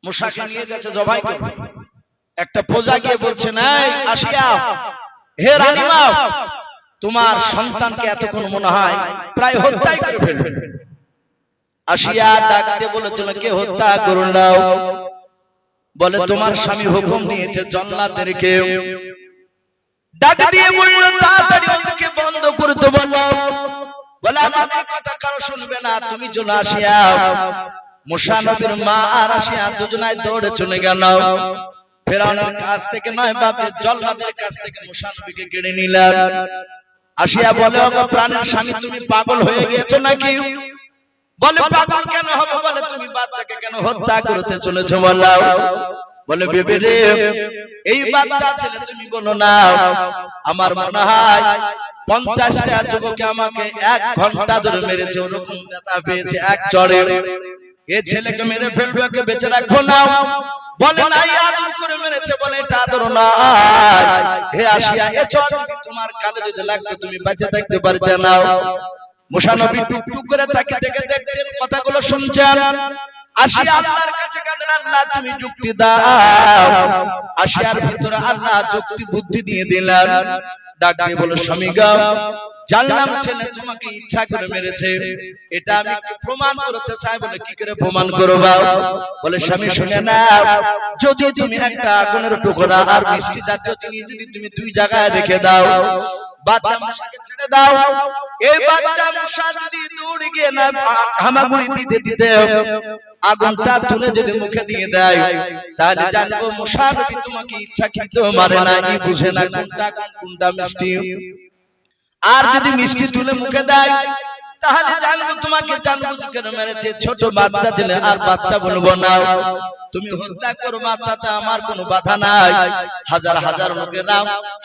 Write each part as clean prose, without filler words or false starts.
মুসাকে নিয়ে যাচ্ছে জবাই করবে। একটা প্রজা গিয়ে বলছে, নাই আসিয়া, হে রানীমা, তোমার সন্তানকে এতক্ষণ মনে হয় প্রায় হত্যাই করে ফেলবে। আসিয়া ডাকতে বলেছিল, কে হত্যা করলো? বলে, তোমার স্বামী হুকুম দিয়েছে জল্লাদদেরকে। ডাক দিয়ে বলল, তাড়াতাড়ি ওদেরকে বন্ধ করতে বলো। বলে, আমাদের কথা কারো শুনবে না, তুমি চলে আসিয়া। মুসা নবীর মা আর আসিয়া দুজনায় দৌড়ে চলে গেল। ফেরাউনের কাছ থেকে নয়, বাপের জল্লাদের কাছ থেকে মুসা নবীকে কেড়ে নিলেন। আসিয়া বলে, ওগো প্রাণের স্বামী, তুমি পাগল হয়ে গিয়েছো নাকি? বলে, পাগল কেন হবে? বলে, তুমি বাচ্চাকে কেন হত্যা করতে চলেছো বলো? বলে, বেবি রে, এই বাচ্চা ছেলে তুমি বলো না। আমার মনে হয় 50টা যুবকে আমাকে 1 ঘন্টা ধরে মেরেছে, ওরকম ব্যথা পেয়েছে এক চড়ে। এই ছেলেকে মেরে ফেলবো, একে বেঁচে রাখবো না। বলে, নাই, আদর করে মেরেছে। বলে, এটা আদর না। হে আসিয়া, এ চড় যদি তোমার কালে যদি লাগতো, তুমি বেঁচে থাকতে পারতে না। মুসা নবী টুকটুক করে তাকে দেখে দেখছেন, কথাগুলো শুনছেন। আসিয়া আল্লাহর কাছে কাঁদেন, আল্লাহ তুমি যুক্তি দাও। আসিয়ার ভিতরে আল্লাহ যুক্তি বুদ্ধি দিয়ে দিলেন। ডাক দিয়ে বলে, স্বামী গো, জানলাম ছেলে তোমাকে ইচ্ছা করে মেরেছে, এটা আমি প্রমাণ করতে চাই। বলে, কি করে প্রমাণ করবা? বলে, স্বামী শুনে নাও, যদি তুমি একটা আগুনের টুকরা আর মিষ্টি জাতীয় জিনিস যদি তুমি 2 জায়গায় রেখে দাও, বাচ্চা মুসাকে ছেড়ে দাও, এই বাচ্চা মুসা যদি দৌড়ে গিয়ে না হামাগুড়ি দিতে দিতে আগুনটা তুলে যদি মুখে দিয়ে দেয়, তাহলে জানবো মুসা নবী তোমাকে ইচ্ছাকৃত মারে না, এই বুঝে না কোনটা মিষ্টি। আর যদি মিষ্টি তুলে মুখে দেয়, তাহলে জানবো তোমাকে জানবো কেন মেরেছে। ছোট বাচ্চা ছেলে আর বাচ্চা বলবো না। তুমি হত্যা করবা, তাতে আমার কোনো বাধা নাই। হাজার হাজার লোকেরা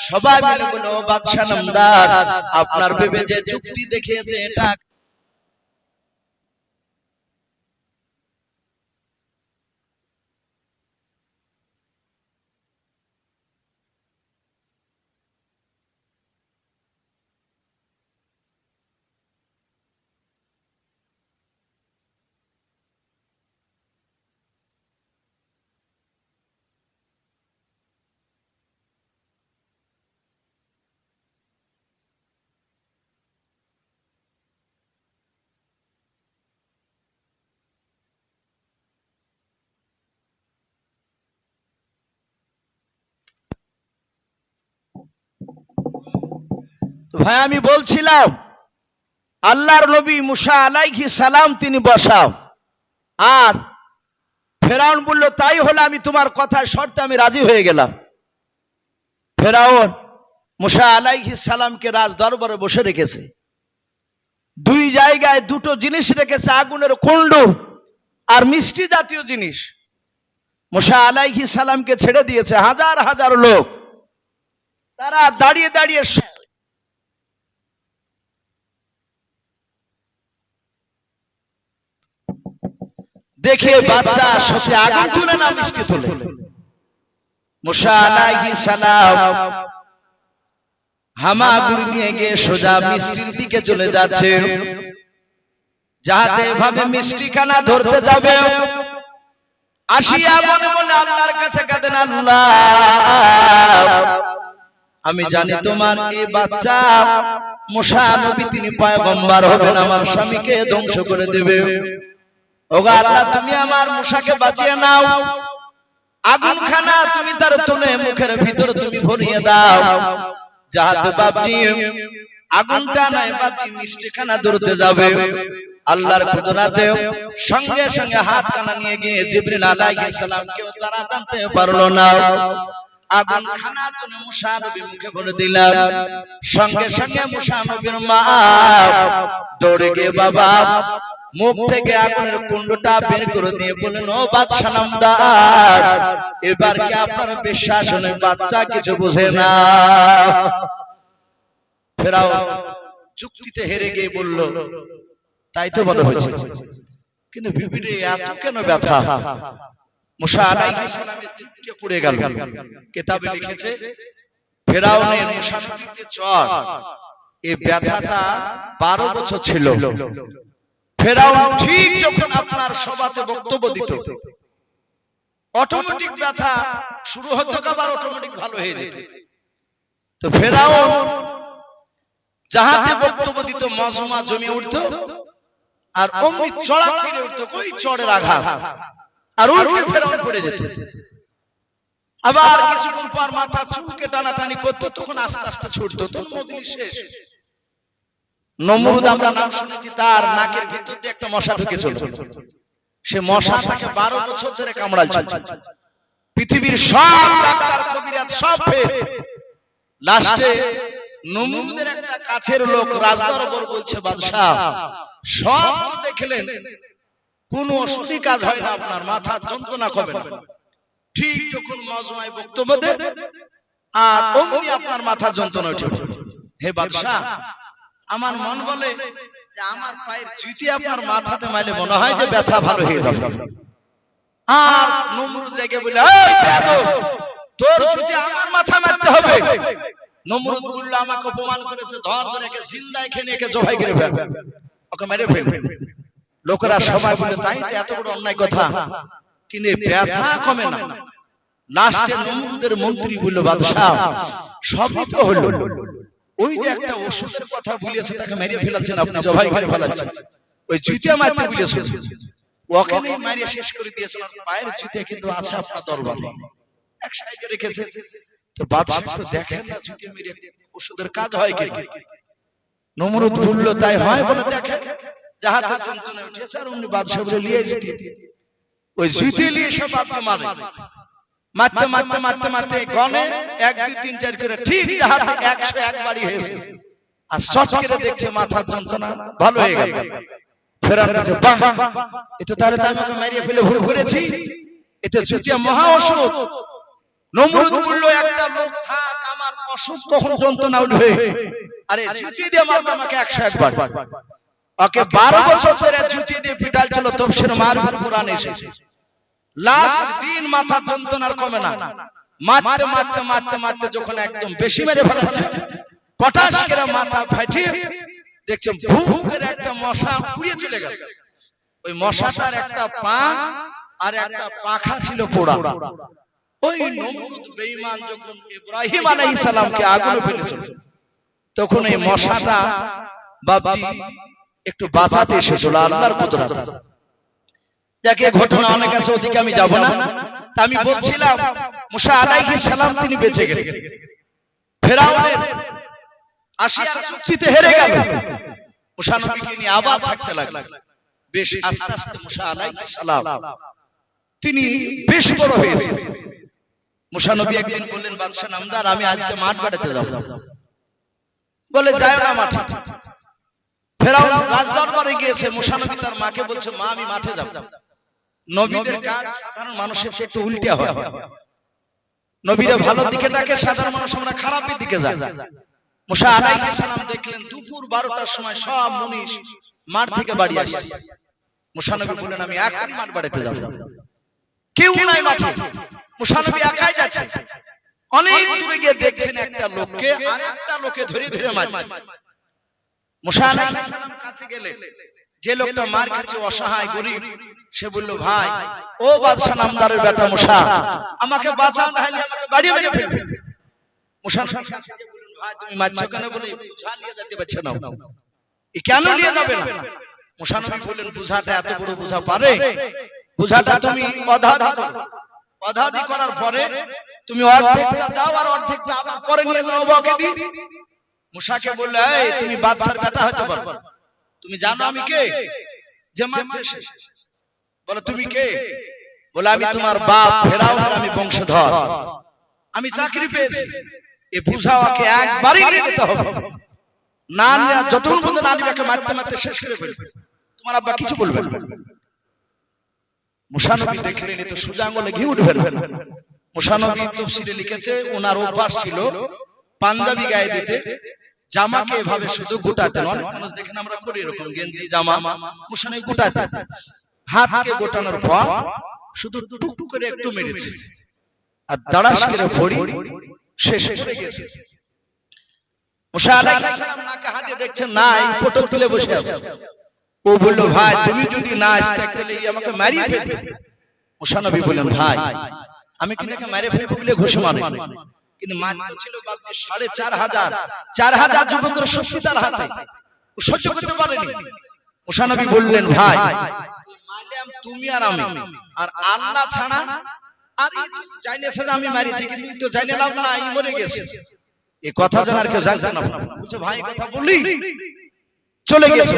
সবাই মিলে বলে, ও বাদশা নামদার, আপনার ভেবে যে যুক্তি দেখিয়েছে এটা ভাই, আমি বলছিলাম আল্লাহর নবী মুসা আলাইহিস সালাম তিনি বসাও, আর ফেরাউন বলল, তাই হলে আমি তোমার কথায় শর্তে আমি রাজি হয়ে গেলাম। ফেরাউন মুসা আলাইহিস সালামকে রাজ দরবারে বসে রেখেছে। 2 জায়গায় 2টো জিনিস রেখেছে, আগুনের কুণ্ড আর মিষ্টি জাতীয় জিনিস। মুসা আলাইহিস সালামকে ছেড়ে দিয়েছে। হাজার হাজার লোক তারা দাঁড়িয়ে দাঁড়িয়ে দেখে বাচ্চা সত্যি আগুন তুলে না মিষ্টি তুলে। মুসা আলাইহিস সালাম হামাগুড়ি দিয়ে গিয়ে সোজা মিষ্টির দিকে চলে যাচ্ছে, যাতে এভাবে মিষ্টি খানা ধরতে যাবে। আসিয়া মনে মনে আল্লাহর কাছে কাঁদেন, আল্লাহ আমি জানি তোমার এই বাচ্চা মুসা নবী তিনি পয়গম্বর হবেন, আমার স্বামীকে ধ্বংস করে দেবে। ওগো আল্লাহ, তুমি আমার মুসাকে বাঁচিয়ে নাও। আগুন খানা তুমি তার তুলে মুখের ভিতর তুমি ভরিয়ে দাও, যাতে বাপজি আগুনটা নাই বাপজি মিষ্টি খানা ধরতে যাবে। আল্লাহর কুদরতে সঙ্গে সঙ্গে হাত কানা নিয়ে গিয়ে জিবরিল আলাইহিস সালাম কেউ তারা জানতে পারলো না। আগুন খানা তুলে মুসা নবীর মুখে ভরে দিলেন। সঙ্গে সঙ্গে মুসা নবীর মা দৌড়ে গিয়ে বাবা মুখ থেকে আগুনের কুণ্ডটা বের করে দিয়ে বলেন, ও বাদশা নামদার, এবার কি আপনার বিশ্বাস হলে বাচ্চা কিছু বোঝে না? ফেরাউন যুক্তিতে হেরে গিয়ে বলল, তাই তো মনে হয়েছে, কিন্তু বিবিরে এত কেন ব্যথা? মুসা আলাইহিস সালামের চিৎকে পড়ে গেল। কিতাবে লিখেছে ফেরাউনের মুসা নবীর যে চর, এই ব্যথাটা 12 বছর ছিল। ফেরাউন ঠিক যখন আপনার সভাতে বক্তব্য দিত, অটোমেটিক ব্যথা শুরু হতো, আবার অটোমেটিক ভালো হয়ে যেত। তো ফেরাউন যাহাতে বক্তব্য দিত মজমা জমিয়ে উঠতো, আর অমনি চড়া ফিরে উঠতো, ওই চড়ের আঘাত, আর উল্টে ফেরাউন পড়ে যেত। আবার কিছুক্ষণ পর মাথা চুলকে টানাটানি করতো, তখন আস্তে আস্তে ছুটতো, তখন মজলিস শেষ। নমরুদ আমরা নাম শুনেছি, তার নাকের ভিতর দিয়ে একটা মশা ঢুকেছিল। সে মশা তাকে 12 বছর ধরে কামড়াচ্ছে। পৃথিবীর সব ডাক্তার কবিরাজ সব ফেল, লাস্টে নমরুদের একটা কাছের লোক রাজদরবার বলছে, বাদশাহ সব তো দেখলেন, কোন ওষুধই কাজ হয় না, আপনার মাথা যন্ত্রণা কমে না। ঠিক যখন মজমায় বক্তব্য দেন, আর অমনি আপনার মাথা যন্ত্রণা উঠে পড়ে। হে বাদশাহ, আমার মন বলে যে আমার পায়ের জুতি আপনার মাথাতে মাইলে মনে হয় যে ব্যথা ভালো হয়ে যাবে। আর নমরুদ রেগে বলে, এই বেয়াদব, তোর জুতি আমার মাথা মারতে হবে। নমরুদ বলল, আমাকে অপমান করেছে, ধর ধরে একে জিন্দায় খেয়ে একে জবাই করে ফেল, ওকে মেরে ফেল। লোকেরা সবাই বলে, তাই তো, এত বড় অন্যায় কথা, কিন্তু ব্যথা কমে না। লাস্টে নমরুদের মন্ত্রী বলল, বাদশাহ সবই তো হলো, ওই যে একটা ওষুধের কথা বলেছে তাকে মেরে ফেলাচ্ছেন, আপনি জবাই করে ফেলাচ্ছেন, ওই জুতিয়া মারতে বলেছেন, ওকে নেই মারিয়ে শেষ করে দিয়েছেন, পায়ের জুতিয়া কিন্তু আছে আপনার দরবারে, এক সাইডে রেখেছে। তো বাদশাহ তো দেখেন না জুতিয়া মেরে ওষুধের কাজ হয় কি। নমরুদ বলল, তাই হয় বলে দেখেন, যাহাতে যন্ত্রণা উঠেছে। আর উনি বাদশাহ বলে, নিয়ে জুতিয়া, ওই জুতি নিয়ে সব আপনি মারে। মারতে মারতে মারতে মারতে গনে 1 2 3 4 করে ঠিক যাহাতে 101 বাড়ি হয়েছে। আর শট করে দেখছে মাথার যন্ত্রণা ভালো হয়ে গেল। ফেরাউন বলছে, বাহ, এতো তাহলে তো আমাকে মারিয়ে ফেলে ভুল করেছি, এতে জুতিয়া মহা ওষুধ। নমরুদ বলল, একটা লোক থাক, আমার অসুখ কখন যন্ত্রণা উঠবে, আরে জুতি দিয়ে মারবে আমাকে 101 বার। ওকে 12 বছর ধরে জুতি দিয়ে পিটাল ছিল, তাফসীর মারুফ কোরআনে এসেছে। লাস্ট দিন মাথা যন্ত্রণার কমে না, মারতে মারতে মারতে মারতে যখন একদম বেশি মেরে ফেলাচ্ছে, পটাশ করে মাথা ফাটিয়ে দেখছেন ভু করে একটা মশা উড়িয়ে চলে গেল। ওই মশাটার একটা পা আর একটা পাখা ছিল পোড়া। ওই নমরুদ বেঈমান যখন ইব্রাহিম আলাইহিস সালামকে আগুনে ফেলেছিল, তখন এই মশাটা বাপজি একটু বাঁচাতে এসেছিল আল্লাহর কুদরত। যাকে ঘটনা অনেক আছে, ওদিকে আমি যাব না। তা আমি বলছিলাম, মুসা আলাইহিস সালাম তিনি বেঁচে গেলেন, ফেরাউনের আসিয়ার চুক্তিতে হেরে গেল, মুসা নবীকে নিয়ে আবার থাকতে লাগলেন। বেশ আস্তে আস্তে মুসা আলাইহিস সালাম তিনি বেশ বড় হয়েছেন। মুসা নবী একদিন বললেন, বাদশা নামদার, আমি আজকে মাঠ বাড়াতে যাব। বলে, যায় না মাঠে। ফেরাউন রাজদরবারে গিয়েছে, মুসা নবী তার মাকে বলছে, মা আমি মাঠে যাব। নবীদের কাজ সাধারণ মানুষের চেয়ে একটু উল্টা হয়, নবীরা ভালো দিকে ডাকে, সাধারণ মানুষ আমরা খারাপের দিকে যায়। মুসা আলাইহিস সালাম দেখলেন দুপুর 12টার সময় সব মুনিশ মাঠ থেকে বাড়ি আসছে। মুসা নবী বললেন, আমি এখনই মাঠ বাড়াতে যাব। কেউ নাই মাঠে, মুসা নবী একাই যাচ্ছে। অনেক দূরে গিয়ে দেখছেন একটা লোককে আরেকটা লোকে ধরে ধরে মারছে। মুসা আলাইহিস সালাম কাছে গেলে, যে লোকটা মার খেয়েছে অসহায় গরীব, সে বলল, ভাই ও বাদশা নামদারের বেটা মুসা, আমাকে বাঁচাও, না হলে আমাকে বাড়িয়ে মেরে ফেলবে। মুসা নবী কাছে গিয়ে বললেন, ভাই তুমি মারছো কেন? বলে, বুঝা নিয়ে যেতে পারছে না। এ কেন নিয়ে যাবে না? মুসা নবী বললেন, বুঝাটা এত বড় বুঝা পারে? বুঝাটা তুমি অধাধি করো, অধাধি করার পরে তুমি অর্ধেকটা দাও আর অর্ধেকটা আবার পরে নিয়ে যাও বকে দি। মুসাকে বললে, এই তুমি বাদশার বেটা হতে পারো, তুমি জানো আমি কে? যে মারছে সে। বলে, তুমি কে? বলে, আমি তোমার বাপ ফেরাউনের আমি বংশধর, আমি চাকরি পেয়েছি। এ বুঝা ওকে একবারই নিয়ে যেতে হবে, না যতক্ষণ পর্যন্ত না নিবে মারতে মারতে শেষ করে ফেলবে, তোমার আব্বা কিছু বলবে না। মুসা নবী দেখলেন এ তো সোজা আঙুলে ঘি উঠবে না। মুসা নবী তাফসীরে লিখেছে, ওনার অভ্যাস ছিল পাঞ্জাবি গায়ে দিতে, জামাকে এভাবে শুধু গোটাতেন। অনেক মানুষ দেখেন আমরা করি এরকম, গেঞ্জি জামা, মুসা নবী গোটাতেন। হাতকে গোটানোর পর শুধু টুক করে একটু মেরেছে, আর দাঁড়াস করে ভরি শেষ করে গেছে। মুসা আলাইহিস সালাম নাকে হাত দিয়ে দেখছেন, না এই পটল তুলে বসে আছে। ও বলল, ভাই তুমি যদি না আসতে তাহলে আমাকে মারিয়ে ফেলতে। মুসা নবী বললেন ভাই আমি কি তাকে মেরে ফেলবো বলে ঘুষি মারে, কিন্তু মারতে ছিল বাপজি ৪,৫০০ যুবকের শক্তি তার হাতে, ও সহ্য করতে পারেনি। মুসা নবী বললেন ভাই মারলাম তুমি আর আমি, আর আল্লাহ ছাড়া আর জানিয়েছে আমি মারিছি, কিন্তু তো জানিলাম না এই মরে গেছে, এই কথা জানার কেউ জানতো না। বলছে ভাই কথা বললি চলে গেছে।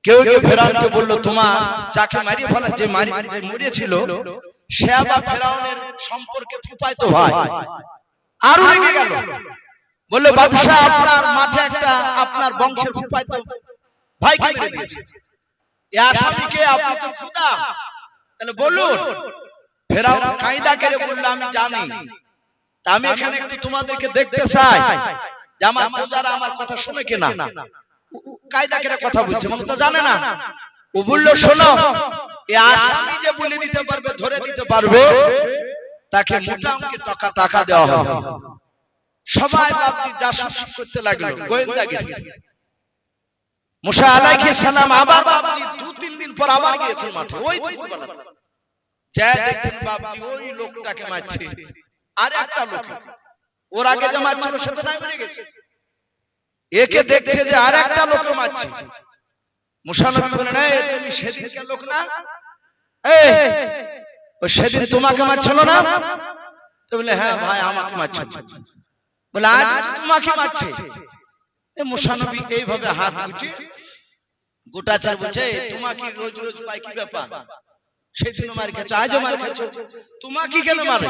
কেউ কেউ ফেরাউনকে বললো তোমার যাকে মারিয়ে ফেলা যে মরেছিল সে আবার ফেরাউনের সম্পর্কে ফুফায়তো ভাই। আরো রেগে গেল, বললো বাদশা আপনার মাঠে একটা আপনার বংশের ফুফায়তো ভাইকে মেরে দিয়েছে, এই আসামিকে আপনি তো খোদা, তাহলে বলুন। ফেরাউন কায়দা করে বললো আমি জানি, তা আমি এখানে একটু তোমাদেরকে দেখতে চাই যে আমার প্রজারা আমার কথা শুনে কিনা। কায়দা করে কথা বলছে, মনে তো জানে না। ও বললো শোনো, এই আসামি যে বলে দিতে পারবে ধরে দিতে পারবে তাকে মোটা অঙ্কের টাকা দেওয়া হবে। সবাই বাপজি জাসুসি করতে লাগলো, গোয়েন্দাগিরি। মুসা আলাইহিস সালাম আবার বাপজি ২-৩ দিন পর আবার গিয়েছেন মাঠে, ওই দুপুরবেলাতে যা দেখছেন বাপজি ওই লোকটাকে মারছে, আর একটা লোক ওর আগে যে মারছিল সে তো নাই মরে গেছে, একে দেখছে যে আর একটা লোক মারছে। মুসা নবী বলেন এই তুমি সেদিনকার লোক না, এই ও সেদিন তোমাকে মারছিল না? তো বলে হ্যাঁ ভাই আমাকে মারছিল। বলে আজ তোমাকে মারছে? মুসা নবী এইভাবে হাত উঠে গোটাচার বলছে তোমাকে রোজ রোজ পাই কি ব্যাপার, সেদিনও মার খেয়েছো আজও মার খেয়েছো, তোমাকে কেন মারে?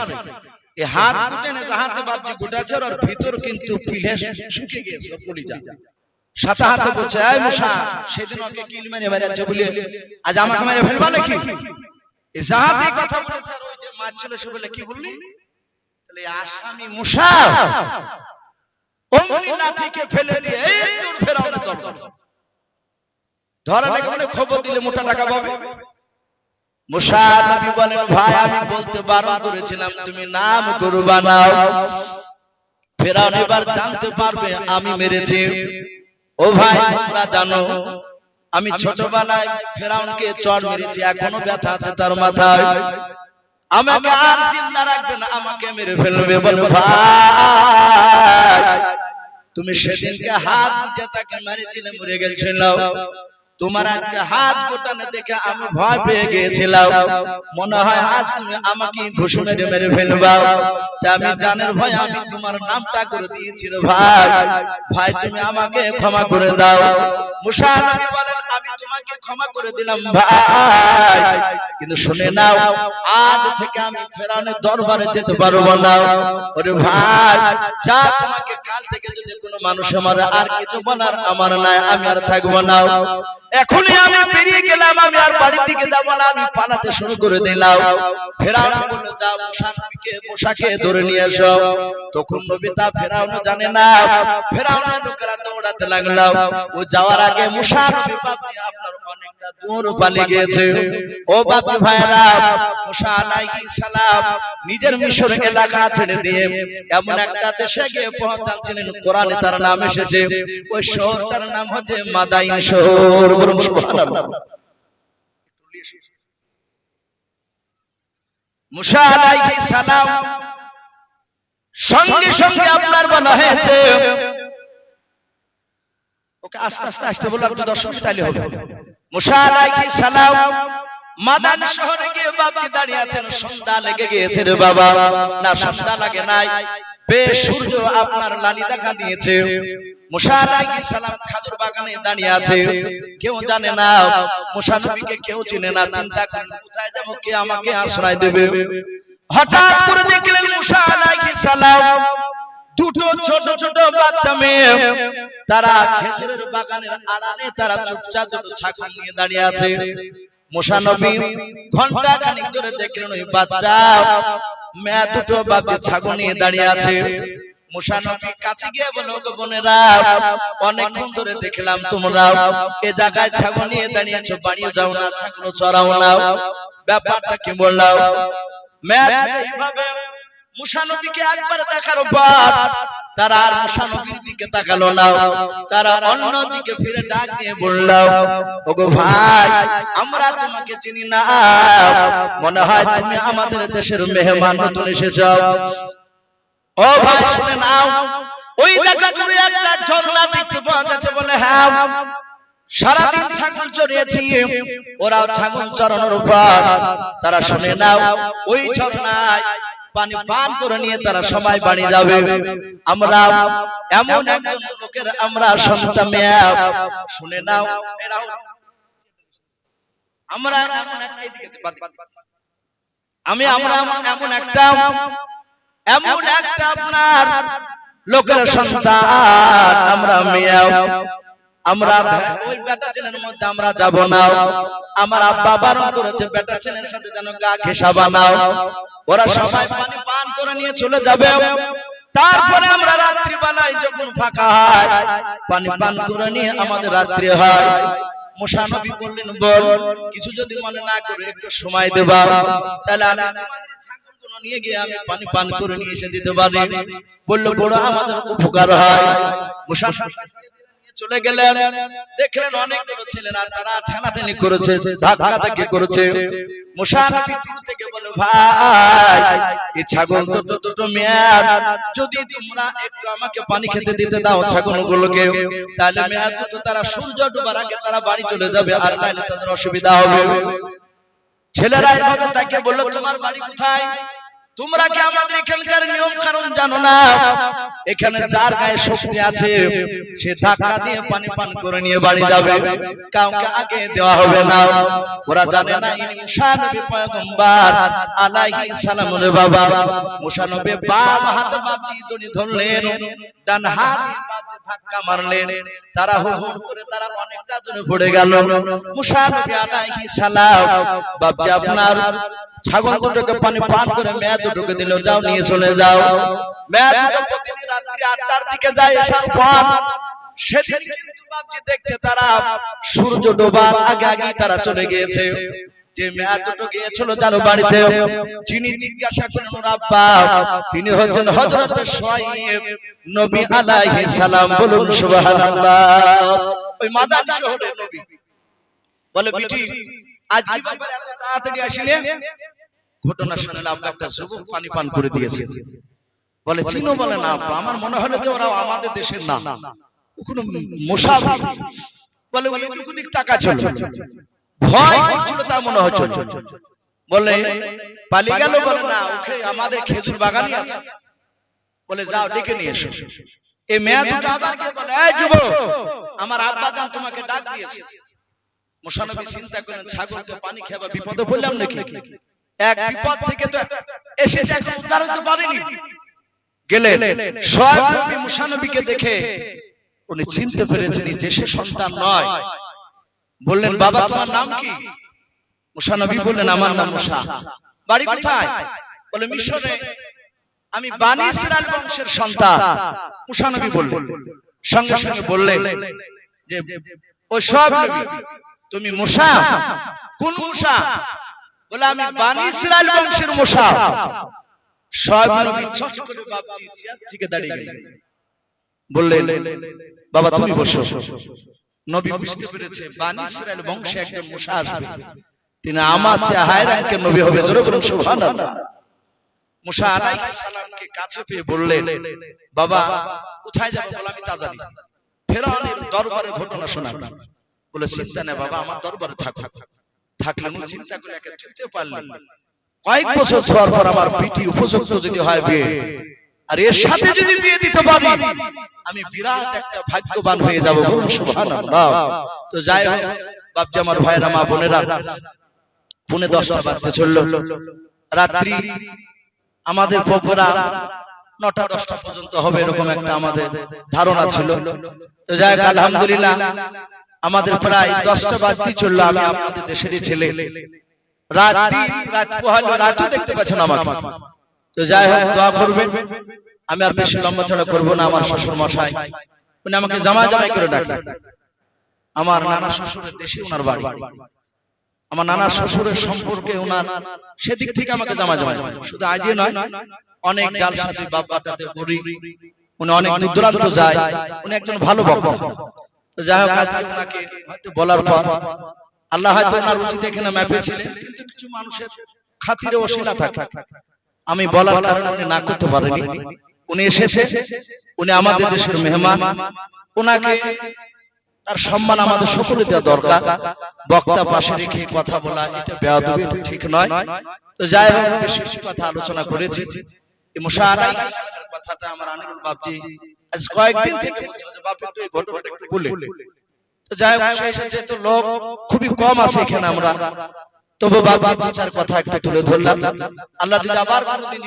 এই হাত উঠে না হাতে বাপজি গোটাচার, আর ভিতর কিন্তু পিলে শুকিয়ে গিয়েছে কলিজা। সাথে হাতে বলছে এই মুসা সেদিন ওকে কিল মেরে মেরেছে বলে আজ আমাকে মেরে ফেলবা নাকি? এই জাহাতে কথা বলেছে, আর ওই যে মারছিল সে বলে কি বললি? তাহলে আসামি মুসা অমনি লাঠিকে ফেলে দিয়ে এই দূর ফেরাউনের দরবার ধরা লেগে বলে খবর দিলে মোটা টাকা পাবে। মুসা নবী বলেন ভাই আমি বলতে বারণ করেছিলাম তুমি নাম করবা না, ফেরাউন এবার জানতে পারবে আমি মেরেছি। ও ভাই তোমরা জানো আমি ছোটবেলায় ফেরাউনকে চড় মেরেছি, এখনো ব্যথা আছে তার মাথায়, আমাকে আর জিন্দা রাখবে না, আমাকে মেরে ফেলবে। বলে ভাই তুমি সেদিনকে হাত উঠে তাকে মেরেছিলে মরে গেছিল, তোমার আজকে হাত গোটানো দেখে আমি ভয় পেয়ে গিয়েছিলাম, মনে হয় আজ তুমি আমাকে ঘুষি মেরে মেরে ফেলবা, তা আমি জানের ভয় আমি তোমার নামটা করে দিয়েছি ভাই, ভাই তুমি আমাকে ক্ষমা করে দাও। মুসা নবী বলেন আমি তোমাকে ক্ষমা করে দিলাম ভাই, কিন্তু শুনে নাও আজ থেকে আমি ফেরাউনের দরবারে যেতে পারবো না। ওরে ভাই যা তোমাকে কাল থেকে যদি কোনো মানুষ আমার আর কিছু বলার আমার নাই, আমি আর থাকবো না, এখনই আমি বেরিয়ে গেলাম, আমি আর বাড়ির দিকে যাব না, আমি পালাতে শুরু করে দিলাম। ফেরাউন বলল যাও মুসাকে ধরে নিয়ে এসো। তখন নবী তা ফেরাউন জানে না, ফেরাউনের লোকেরা দৌড়াতে লাগলো, ও যাওয়ার আগে মুসা নবী বাপজি আপনার অনেকটা দূর পালিয়ে গিয়েছে। ও বাপজি ভাইরা মুসা আলাইহিস সালাম নিজের মিশর এলাকা ছেড়ে দিয়ে এমন একটা দেশে গিয়ে পৌঁছাচ্ছিলেন, কোরআনে তার নাম এসেছে, ওই শহরটার নাম হচ্ছে মাদাইন শহর। সুবহানাল্লাহ। মুসা আলাইহিস সালাম সঙ্গে সঙ্গে আপনার বলা হয়েছে ওকে আস্তে আস্তে আস্তে বলার তো দর্শক তাইলে হবে। মুসা আলাইহিস সালাম মাদান শহরে গিয়ে বাপজি দাঁড়িয়ে আছেন, সন্ধ্যা লেগে গিয়েছে রে বাবা, না সন্ধ্যা লাগে নাই, বেশ সূর্য আপনার লালি দেখা দিয়েছে। মুসা আলাইহিস সালাম খেজুর বাগানে দাঁড়িয়ে আছে, কেউ জানে না মুসা নবীকে, কেউ চিনে না, চিন্তা করেন কোথায় যাব, কে আমাকে আশ্রয় দেবে। হঠাৎ করে দেখলেন মুসা আলাইহিস সালাম দুটো ছোট ছোট বাচ্চা মেয়ে, তারা খেজুরের বাগানের আড়ালে তারা চুপচাপ দুটো ছাগল নিয়ে দাঁড়িয়ে আছে। মুসা নবী ঘন্টা খানিক ধরে দেখলেন ওই বাচ্চা মেয়ে দুটো বাপজি ছাগল নিয়ে দাঁড়িয়ে আছে। মুসা নবী কাছে গিয়ে বলল গো বোনেরা অনেকক্ষণ ধরে দেখলাম তোমরা এই জায়গায় ছাগল নিয়ে দাঁড়িয়েছো, বাড়িও যাও না, ছাগল চড়াও না, ব্যাপারটা কি বললাম? মেয়ে এইভাবে মুসা নবীকে একবার দেখার পর তারা আর মুসা নবীর দিকে তাকালো না, তারা অন্য দিকে ফিরে ডাক দিয়ে বলল, ওগো ভাই, আমরা তোমাকে চিনি না, মনে হয় তুমি আমাদের দেশের মেহমান নতুন এসেছো। ও ভাই শুনে নাও, ওই দেখা করে একটা ঝর্ণা দেখতে পাওয়া যাচ্ছে। বলে হ্যাঁ, সারাদিন ছাগল চড়িয়েছি, ওরাও ছাগল চড়ানোর উপর। তারা শুনে নাও, ওই ঝর্ণায় পানি পান করে নিয়ে তারা সবাই বাড়ি যাবে। আমরা এমন একজন লোকের আমরা সন্তান। শুনে নাও, আমরা এমন একটা আপনার লোকের সন্তান, আমরা মেয়ে, আমরা ওই বেটা ছেলের মধ্যে আমরা যাব না। আমার আব্বা বারণ করেছে বেটা ছেলের সাথে যেন গা ঘেঁষা বানাও। ওরা সবাই পানি পান করে নিয়ে চলে যাবে। তারপরে আমরা রাত্রি বেলায় যখন ফাঁকা হয়, পানি পান করে নিয়ে আমাদের রাত্রি হয়। মুসা নবী বললেন, বল, কিছু যদি মনে না করে একটু সময় দেবা, তাহলে আমি তোমাদের ছাগলগুলো নিয়ে গিয়ে আমি পানি পান করে নিয়ে এসে দিতে পারি। বললো, বড় আমাদের উপকার হয়। মুসা চলে গেলেন, দেখলেন অনেকগুলো ছেলেরা তারা ঠেলাঠেলি করেছে, ধাক্কাধাক্কি করেছে। মুসা নবী দূর থেকে বলে, ভাই, এই ছাগল তো দুটো মেয়াদ, যদি তোমরা একটু আমাকে পানি খেতে দিতে দাও ছাগলগুলোকে, তাহলে মেয়াদ দুটো তারা সূর্য ডোবার আগে তারা বাড়ি চলে যাবে, আর নাইলে তাদের অসুবিধা হবে। ছেলেরা এভাবে তাকে বলল, তোমার বাড়ি কোথায়? তোমরা কি আমাদের এখানকার নিয়ম কানুন জানো না? এখানে যার গায়ে শক্তি আছে সে ধাক্কা দিয়ে পানি পান করে নিয়ে বাড়ি যাবে, কাউকে আগে দেওয়া হবে না। ওরা জানে না ইনি মুসা নবী পয়গম্বর আলাইহিস সালাম। রে বাবা, মুসা নবী বাম হাতে বাবজি দড়ি ধরলেন, ডান হাত বাবজি ধাক্কা মারলেন। তারা হুড় করে তারা অনেকটা দূরে পড়ে গেল। মুসা নবী আলাইহিস সালাম বাবজি আপনার ছাগল দুটোকে পানি পান করে মেয়ে দুটোকে দিল, যাও নিয়ে চলে যাও। মেয়ে দুটো প্রতিদিন রাত্রি 8টার দিকে যায়, এসার পর সেদিন কিন্তু বাবজি দেখছে তারা সূর্য ডোবার আগে আগে তারা চলে গিয়েছে। যে মেয়ে দুটো গিয়েছিল জানো বাড়িতে, যিনি জিজ্ঞাসা করলেন ওর আব্বা, তিনি হচ্ছেন হযরত শুআয়ব নবী আলাইহিস সালাম। বলুন সুবহানাল্লাহ। ওই মাদান শহরের নবী বলে, বিটি আজ কি ব্যাপারে এত তাড়াতাড়ি আসিলে? ঘটনা শুনলে আব্বা একটা যুবক পানি পান করে দিয়েছে। বলে, চিনো? বলে না আব্বা, আমার মনে হলো যে ওরা আমাদের দেশের না, কোনো মুসাফির। বলে, ওই দিক তাকাচ্ছিল, ভয় করছিল তা মনে হচ্ছিল। বলে, পালিয়ে গেল? বলে না, ওকে আমাদের খেজুর বাগানই আছে। বলে, যাও ডেকে নিয়ে এসো। এই মেয়ে দুটো আবার কে বলে, এই যুবক, আমার আব্বা জান তোমাকে ডাক দিয়েছে। মুসা নবী চিন্তা করেন, ছাগলকে পানি খাওয়া বিপদে পড়লাম নাকি? এক বিপদ থেকে তো এসেছে, এখন উদ্ধার হতে পারেনি। গেলেন, শুআয়ব নবী মুসা নবীকে দেখে উনি চিনতে পেরেছেন যে সে সন্তান নয়। বললেন, বাবা তোমার নাম কি? মুসা নবী বললেন, আমার নাম মুসা। বাড়ি কোথায়? বলে, মিশরে। আমি বনি ইসরাইল বংশের সন্তান। মুসা নবী বললেন, সঙ্গে সঙ্গে বললেন যে, ও শুআয়ব নবী, তুমি মুসা? কোন মুসা? বলে, আমি বনি ইসরাইল বংশের মুসা। শুআয়ব নবী চট করে বাবজি চেয়ার থেকে দাঁড়িয়ে গেলেন, বললেন, বাবা তুমি বসো। নবী বুঝতে পেরেছে বনি ইসরাইল বংশে একজন মুসা আসবে, তিনি আমার চেয়ে হাই র‍্যাঙ্কের নবী হবে। জোরে বলুন সুবহানাল্লাহ। মুসা আলাইহিস সালামকে কাছে পেয়ে বললেন, বাবা কোথায় যাব? বলে, আমি তা জানি, ফেরাউনের দরবারে ঘটনা শোনাবো। বলে, চিন্তা নেই বাবা, আমার দরবারে থাকো। থাকলে উনি চিন্তা করে একে ধুইতে পারলেন। কয়েক বছর ধর পর আমার পিটি উপযুক্ত যদি হয় বিয়ে, আর এর সাথে যদি বিয়ে দিতে পারি, আমি বিরাট একটা ভাগ্যবান হয়ে যাব। বলুন সুবহানাল্লাহ। তো যাই হোক বাপজি, আমার ভাইরা, মা বোনেরা, পুনে 10টা বাজতে চলল। রাত্রি আমাদের প্রোগ্রাম 9টা 10টা পর্যন্ত হবে, এরকম একটা আমাদের ধারণা ছিল। তো যাই হোক আলহামদুলিল্লাহ, আমাদের প্রায় 10টা বাজতে চললো। আমি আপনাদের দেশেরই ছেলে, রাত পোহালো, রাতও দেখতে পাচ্ছেন আমাকে। তো যাই হোক দোয়া করবেন। আমি আর বেশি লম্বা চড়া করবো না। আমার শ্বশুর মশাই উনি আমাকে জামাই জামাই করে ডাকে। আমার নানা শ্বশুরের দেশে ওনার বাড়ি। আমার নানা শ্বশুরের সম্পর্কে ওনার সেদিক থেকে আমাকে জামাই জামাই, শুধু আজই নয়, অনেক জালসাতে বাপ বাটাতে করি। উনি অনেক দূর দূরান্ত যায়, উনি একজন ভালো বক্তা। তো যাই হোক, আজকে ওনাকে হয়তো বলার পর আল্লাহ হয়তো ওনার রুচিতে এখানে মেপেছিলেন, কিন্তু কিছু মানুষের খাতিরে অশিলা থাকে, আমি বলার কারণে উনি না করতে পারেনি। উনি এসেছে, উনি আমাদের দেশের মেহমান, ওনাকে তার সম্মান আমাদের সকলে দেওয়া দরকার। বক্তা পাশে রেখে কথা বলা এটা বেয়াদবি, এটা ঠিক নয়। তো যাই হোক, বেশ কিছু কথা আলোচনা করেছি। এই মুশাআরা ইসলামের কথাটা আমার আনিরুল বাপজি আজ কয়েকদিন থেকে বলছিল যে বাপ একটু এই ঘটনাটা একটু বলে। তো যাই হোক, সেই সাথে যেহেতু লোক খুবই কম আছে এখানে, আমরা তবু বাবা দু চার কথা একটু তুলে ধরলাম। আল্লাহ যদি আবার কোনোদিন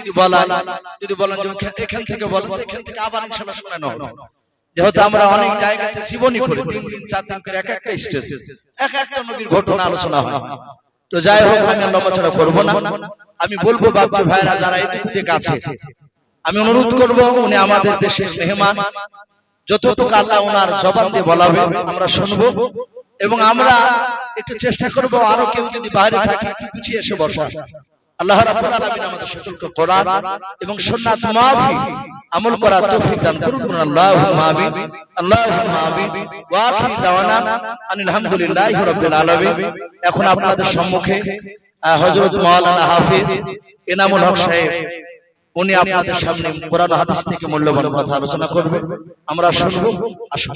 যদি বলেন যে এখান থেকে বলেন, তো এখান থেকে আবার ইনশাআল্লাহ শোনানো হবে। যেহেতু আমরা অনেক জায়গাতে জীবনী করি, 3 দিন 4 দিন করে এক একটা স্টেজ এক একটা নবীর ঘটনা আলোচনা হয়। তো যাই হোক, আমি লম্বাচড়া করবো না। আমি বলবো বাবা ভাইরা যারা এদিক থেকে আছে, আমি অনুরোধ করব, উনি আমাদের দেশের মেহমান, যতটুকু আল্লাহ ওনার জবান দিয়ে বলাবে আমরা শুনবো, এবং আমরা একটু চেষ্টা করব আরো কেউ যদি বাইরে থাকে একটু গুছিয়ে এসে বসা। আল্লাহ রাব্বুল আলামিন আমাদের সকলকে কোরআন এবং সুন্নাত মাফিক আমল করার তৌফিক দান করুন। আল্লাহুম্মা আমিন, আল্লাহুম্মা আমিন। ওয়া আখিরু দাওয়ানা আনিল হামদুলিল্লাহি রাব্বিল আলামিন। এখন আপনাদের সম্মুখে হযরত মাওলানা হাফেজ এনামুল হক সাহেব, উনি আপনাদের সামনে কোরআন হাদিস থেকে মূল্যবান কথা আলোচনা করবেন, আমরা শুনবো। আসুন।